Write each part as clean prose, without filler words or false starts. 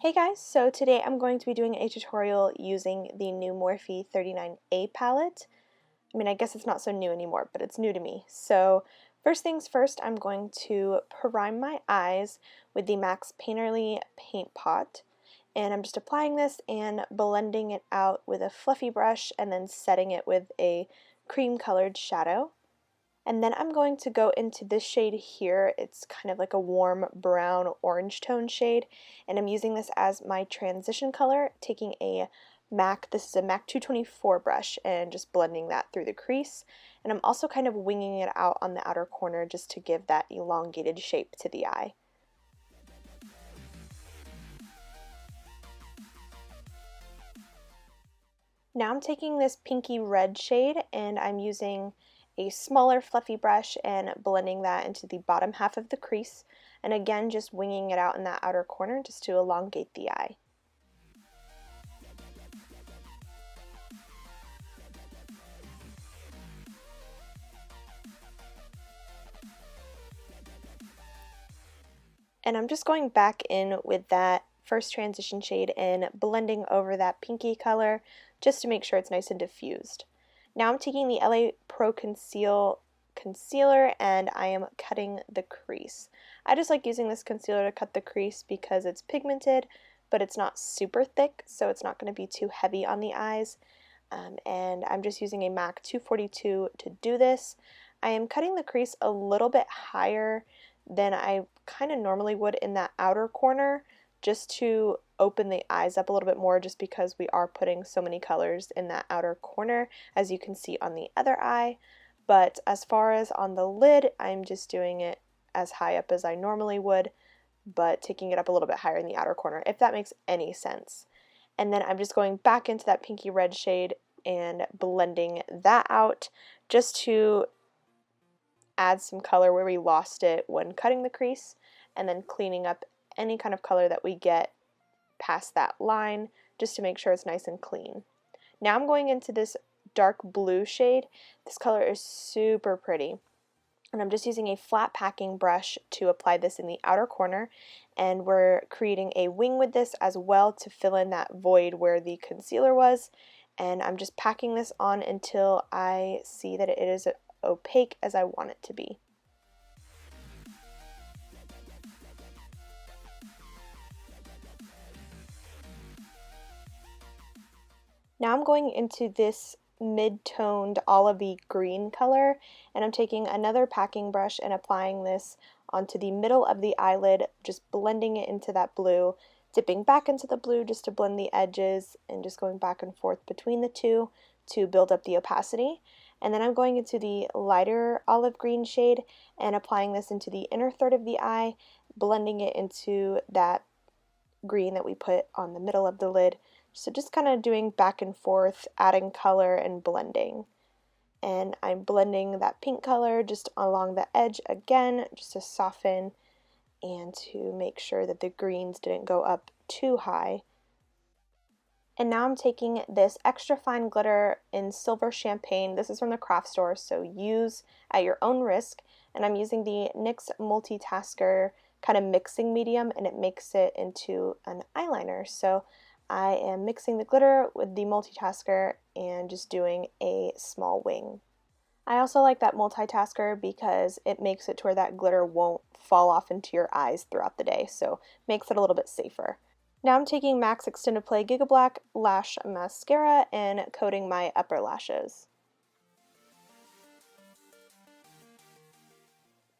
Hey guys, so today I'm going to be doing a tutorial using the new Morphe 39A palette. I mean, I guess it's not so new anymore, but it's new to me. So first things first, I'm going to prime my eyes with the MAC's Painterly Paint Pot. And I'm just applying this and blending it out with a fluffy brush and then setting it with a cream colored shadow. And then I'm going to go into this shade here. It's kind of like a warm brown orange tone shade, and I'm using this as my transition color, taking a MAC, this is a MAC 224 brush, and just blending that through the crease. And I'm also kind of winging it out on the outer corner just to give that elongated shape to the eye. Now I'm taking this pinky red shade and I'm using a smaller fluffy brush and blending that into the bottom half of the crease, and again just winging it out in that outer corner just to elongate the eye. And I'm just going back in with that first transition shade and blending over that pinky color just to make sure it's nice and diffused. Now I'm taking the LA Pro concealer and I am cutting the crease. I just like using this concealer to cut the crease because it's pigmented, but it's not super thick, so it's not going to be too heavy on the eyes. And I'm just using a MAC 242 to do this. I am cutting the crease a little bit higher than I kind of normally would in that outer corner, just to open the eyes up a little bit more, just because we are putting so many colors in that outer corner, as you can see on the other eye. But as far as on the lid, I'm just doing it as high up as I normally would, but taking it up a little bit higher in the outer corner, if that makes any sense. And then I'm just going back into that pinky red shade and blending that out just to add some color where we lost it when cutting the crease, and then cleaning up any kind of color that we get past that line just to make sure it's nice and clean. Now I'm going into this dark blue shade. This color is super pretty, and I'm just using a flat packing brush to apply this in the outer corner, and we're creating a wing with this as well to fill in that void where the concealer was. And I'm just packing this on until I see that it is opaque as I want it to be. Now I'm going into this mid-toned olivey green color, and I'm taking another packing brush and applying this onto the middle of the eyelid, just blending it into that blue, dipping back into the blue just to blend the edges, and just going back and forth between the two to build up the opacity. And then I'm going into the lighter olive green shade and applying this into the inner third of the eye, blending it into that green that we put on the middle of the lid. So just kind of doing back and forth, adding color and blending. And I'm blending that pink color just along the edge again, just to soften and to make sure that the greens didn't go up too high. And now I'm taking this extra fine glitter in Silver Champagne. This is from the craft store, so use at your own risk. And I'm using the NYX Multitasker kind of mixing medium, and it makes it into an eyeliner. So I am mixing the glitter with the Multitasker and just doing a small wing. I also like that Multitasker because it makes it to where that glitter won't fall off into your eyes throughout the day, so makes it a little bit safer. Now I'm taking MAC's Extended Play Gigablack Lash Mascara and coating my upper lashes.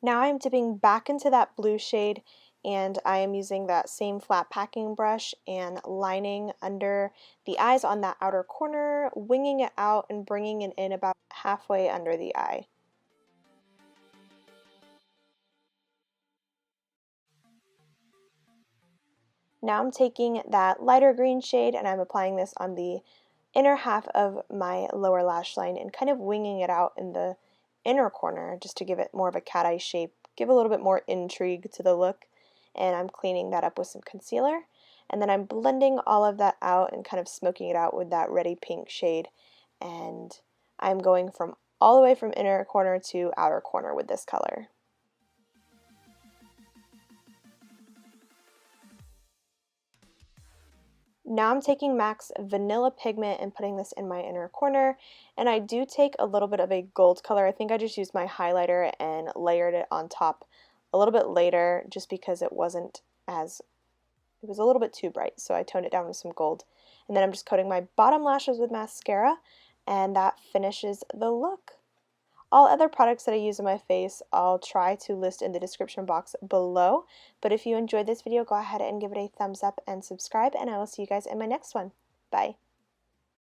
Now I'm dipping back into that blue shade, and I am using that same flat packing brush and lining under the eyes on that outer corner, winging it out and bringing it in about halfway under the eye. Now I'm taking that lighter green shade and I'm applying this on the inner half of my lower lash line and kind of winging it out in the inner corner just to give it more of a cat eye shape, give a little bit more intrigue to the look. And I'm cleaning that up with some concealer. And then I'm blending all of that out and kind of smoking it out with that reddy pink shade. And I'm going from all the way from inner corner to outer corner with this color. Now I'm taking MAC's Vanilla Pigment and putting this in my inner corner, and I do take a little bit of a gold color. I think I just used my highlighter and layered it on top a little bit later just because it was a little bit too bright, so I toned it down with some gold. And then I'm just coating my bottom lashes with mascara, and that finishes the look. All other products that I use on my face, I'll try to list in the description box below. But if you enjoyed this video, go ahead and give it a thumbs up and subscribe, and I will see you guys in my next one. Bye.